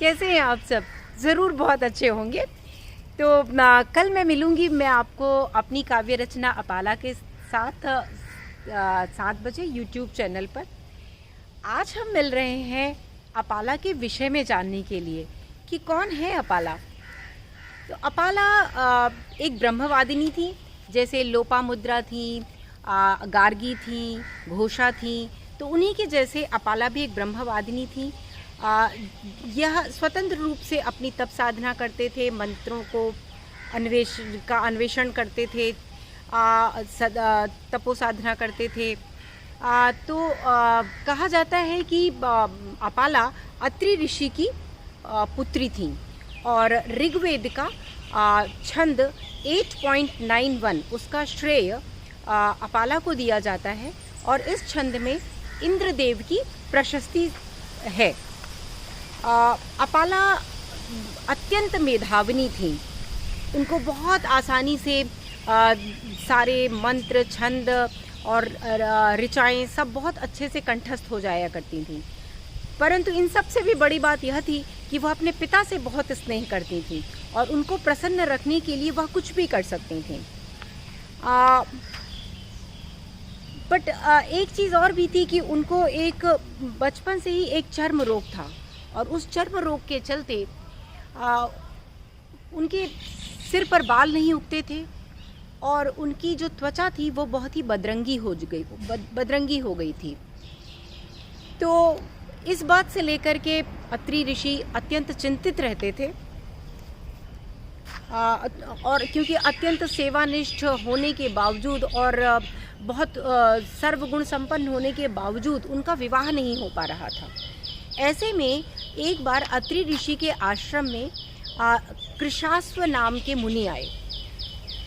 कैसे हैं आप सब? ज़रूर बहुत अच्छे होंगे। तो कल मैं मिलूँगी मैं आपको अपनी काव्य रचना अपाला के साथ 7 बजे यूट्यूब चैनल पर। आज हम मिल रहे हैं अपाला के विषय में जानने के लिए कि कौन है अपाला। तो अपाला एक ब्रह्मवादिनी थी, जैसे लोपामुद्रा थी, गार्गी थी, घोषा थी। तो उन्हीं के जैसे अपाला भी एक ब्रह्मवादिनी थी। यह स्वतंत्र रूप से अपनी तप साधना करते थे, मंत्रों को अन्वेषण करते थे, तपो साधना करते थे। कहा जाता है कि अपाला अत्रि ऋषि की पुत्री थी और ऋग्वेद का छंद 8.91 उसका श्रेय अपाला को दिया जाता है और इस छंद में इंद्रदेव की प्रशस्ति है। अपाला अत्यंत मेधाविनी थी। उनको बहुत आसानी से सारे मंत्र, छंद और ऋचाएँ सब बहुत अच्छे से कंठस्थ हो जाया करती थीं। परंतु इन सब से भी बड़ी बात यह थी कि वह अपने पिता से बहुत स्नेह करती थी और उनको प्रसन्न रखने के लिए वह कुछ भी कर सकती थीं। बट एक चीज़ और भी थी कि उनको एक बचपन से ही एक चर्म रोग था और उस चर्म रोग के चलते उनके सिर पर बाल नहीं उगते थे और उनकी जो त्वचा थी वो बहुत ही बदरंगी हो गई थी। तो इस बात से लेकर के अत्रि ऋषि अत्यंत चिंतित रहते थे और क्योंकि अत्यंत सेवानिष्ठ होने के बावजूद और बहुत सर्वगुण संपन्न होने के बावजूद उनका विवाह नहीं हो पा रहा था। ऐसे में एक बार अत्रि ऋषि के आश्रम में कृशास्व नाम के मुनि आए।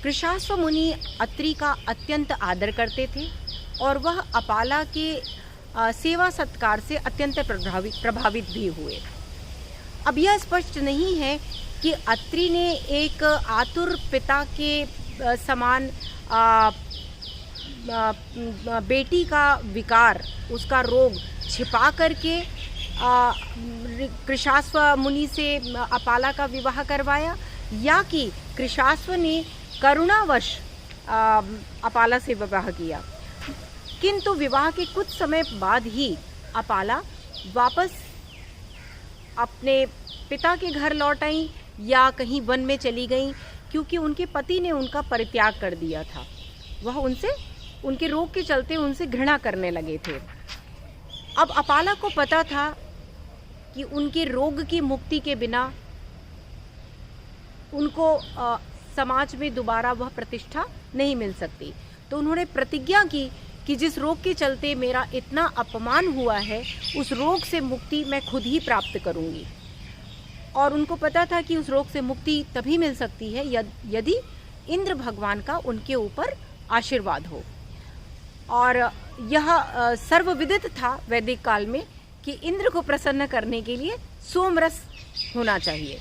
कृशास्व मुनि अत्रि का अत्यंत आदर करते थे और वह अपाला के सेवा सत्कार से अत्यंत प्रभावित भी हुए। अब यह स्पष्ट नहीं है कि अत्रि ने एक आतुर पिता के समान बेटी का विकार, उसका रोग छिपा करके कृशास्व मुनि से अपाला का विवाह करवाया या कि कृशास्व ने करुणावश अपाला से विवाह किया। किंतु विवाह के कुछ समय बाद ही अपाला वापस अपने पिता के घर लौट आई या कहीं वन में चली गई, क्योंकि उनके पति ने उनका परित्याग कर दिया था। वह उनके रोग के चलते उनसे घृणा करने लगे थे। अब अपाला को पता था कि उनके रोग की मुक्ति के बिना उनको समाज में दोबारा वह प्रतिष्ठा नहीं मिल सकती। तो उन्होंने प्रतिज्ञा की कि जिस रोग के चलते मेरा इतना अपमान हुआ है उस रोग से मुक्ति मैं खुद ही प्राप्त करूंगी। और उनको पता था कि उस रोग से मुक्ति तभी मिल सकती है यदि इंद्र भगवान का उनके ऊपर आशीर्वाद हो। और यह सर्वविदित था वैदिक काल में कि इंद्र को प्रसन्न करने के लिए सोमरस होना चाहिए।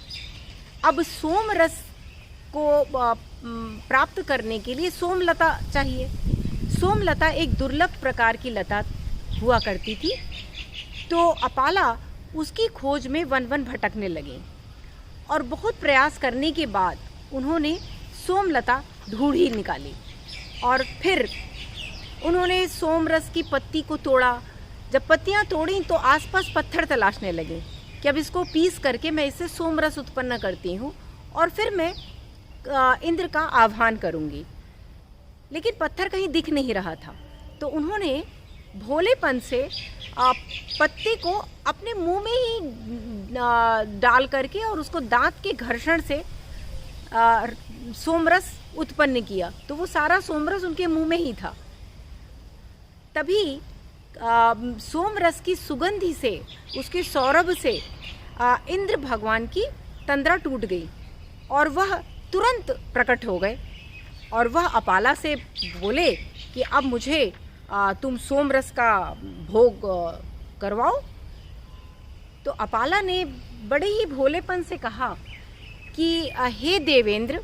अब सोमरस को प्राप्त करने के लिए सोमलता चाहिए। सोमलता एक दुर्लभ प्रकार की लता हुआ करती थी। तो अपाला उसकी खोज में वन वन भटकने लगे और बहुत प्रयास करने के बाद उन्होंने सोमलता ढूंढ ही निकाली और फिर उन्होंने सोमरस की पत्ती को तोड़ा। जब पत्तियां तोड़ी तो आसपास पत्थर तलाशने लगे कि अब इसको पीस करके मैं इससे सोमरस उत्पन्न करती हूँ और फिर मैं इंद्र का आह्वान करूँगी। लेकिन पत्थर कहीं दिख नहीं रहा था। तो उन्होंने भोलेपन से पत्ते को अपने मुंह में ही डाल करके और उसको दांत के घर्षण से सोमरस उत्पन्न किया। तो वो सारा सोमरस उनके मुंह में ही था। तभी सोमरस की सुगंधि से, उसके सौरभ से इंद्र भगवान की तंद्रा टूट गई और वह तुरंत प्रकट हो गए और वह अपाला से बोले कि अब मुझे तुम सोमरस का भोग करवाओ। तो अपाला ने बड़े ही भोलेपन से कहा कि हे देवेंद्र,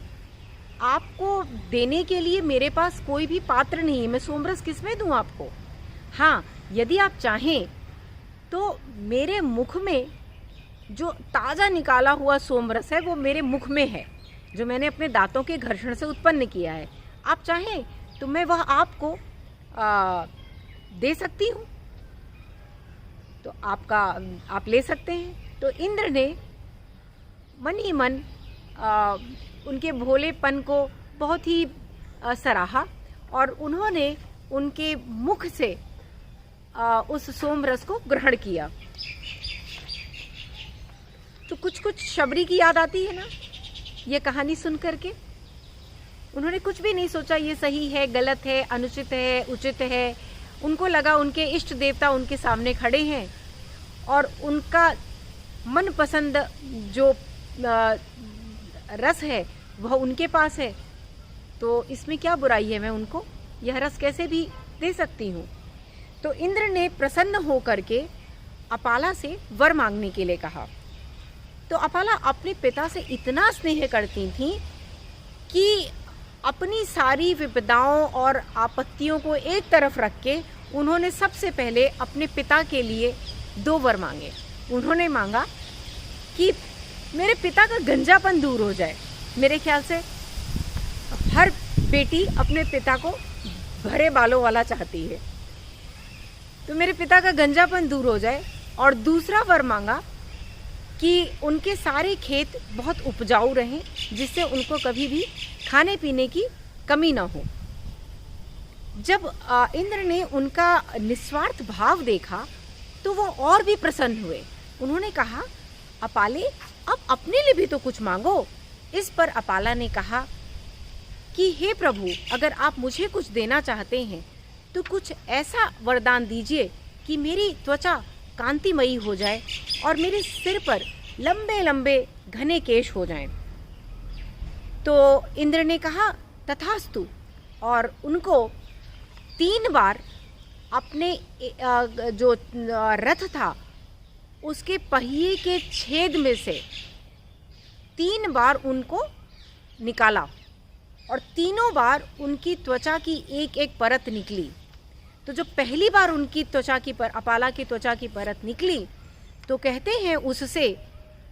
आपको देने के लिए मेरे पास कोई भी पात्र नहीं है, मैं सोमरस किसमें दूं आपको। हाँ, यदि आप चाहें तो मेरे मुख में जो ताज़ा निकाला हुआ सोमरस है वो मेरे मुख में है, जो मैंने अपने दांतों के घर्षण से उत्पन्न किया है। आप चाहें तो मैं वह आपको दे सकती हूँ, तो आप ले सकते हैं। तो इंद्र ने मन ही मन उनके भोलेपन को बहुत ही सराहा और उन्होंने उनके मुख से उस सोमरस को ग्रहण किया। तो कुछ कुछ शबरी की याद आती है ना ये कहानी सुन करके। उन्होंने कुछ भी नहीं सोचा ये सही है, गलत है, अनुचित है, उचित है। उनको लगा उनके इष्ट देवता उनके सामने खड़े हैं और उनका मनपसंद जो रस है वह उनके पास है, तो इसमें क्या बुराई है, मैं उनको यह रस कैसे भी दे सकती हूँ। तो इंद्र ने प्रसन्न होकर के अपाला से वर मांगने के लिए कहा। तो अपाला अपने पिता से इतना स्नेह करती थी कि अपनी सारी विपदाओं और आपत्तियों को एक तरफ रख के उन्होंने सबसे पहले अपने पिता के लिए 2 वर मांगे। उन्होंने मांगा कि मेरे पिता का गंजापन दूर हो जाए। मेरे ख्याल से हर बेटी अपने पिता को भरे बालों वाला चाहती है, तो मेरे पिता का गंजापन दूर हो जाए। और दूसरा वर मांगा कि उनके सारे खेत बहुत उपजाऊ रहें, जिससे उनको कभी भी खाने पीने की कमी ना हो। जब इंद्र ने उनका निस्वार्थ भाव देखा तो वो और भी प्रसन्न हुए। उन्होंने कहा, अपाले अब अपने लिए भी तो कुछ मांगो। इस पर अपाला ने कहा कि हे प्रभु, अगर आप मुझे कुछ देना चाहते हैं तो कुछ ऐसा वरदान दीजिए कि मेरी त्वचा कांतिमयी हो जाए और मेरे सिर पर लंबे लंबे घने केश हो जाएं। तो इंद्र ने कहा तथास्तु, और उनको 3 बार अपने जो रथ था उसके पहिए के छेद में से 3 बार उनको निकाला और तीनों बार उनकी त्वचा की एक एक परत निकली। तो जो पहली बार उनकी त्वचा की अपाला की त्वचा की परत निकली तो कहते हैं उससे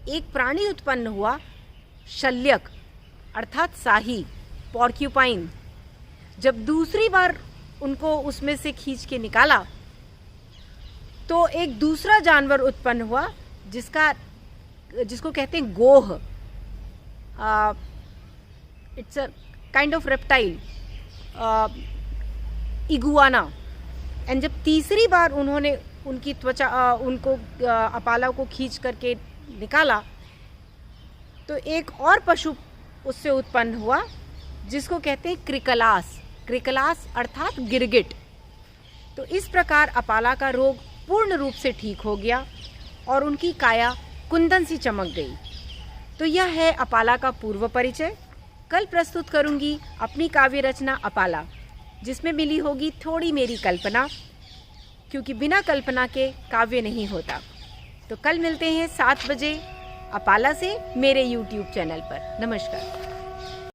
एक प्राणी उत्पन्न हुआ, शल्यक अर्थात साही, पॉर्क्यूपाइन। जब दूसरी बार उनको उसमें से खींच के निकाला तो एक दूसरा जानवर उत्पन्न हुआ जिसको कहते हैं Goh. It's a kind of reptile, iguana. And जब तीसरी बार उन्होंने उनकी त्वचा अपाला को खींच करके निकाला तो एक और पशु उससे उत्पन्न हुआ जिसको कहते हैं क्रिकलास। क्रिकलास अर्थात गिरगिट। तो इस प्रकार अपाला का रोग पूर्ण रूप से ठीक हो गया और उनकी काया कुंदन सी चमक गई। तो यह है अपाला का पूर्व परिचय। कल प्रस्तुत करूंगी अपनी काव्य रचना अपाला, जिसमें मिली होगी थोड़ी मेरी कल्पना, क्योंकि बिना कल्पना के काव्य नहीं होता। तो कल मिलते हैं 7 बजे अपाला से मेरे YouTube चैनल पर। नमस्कार।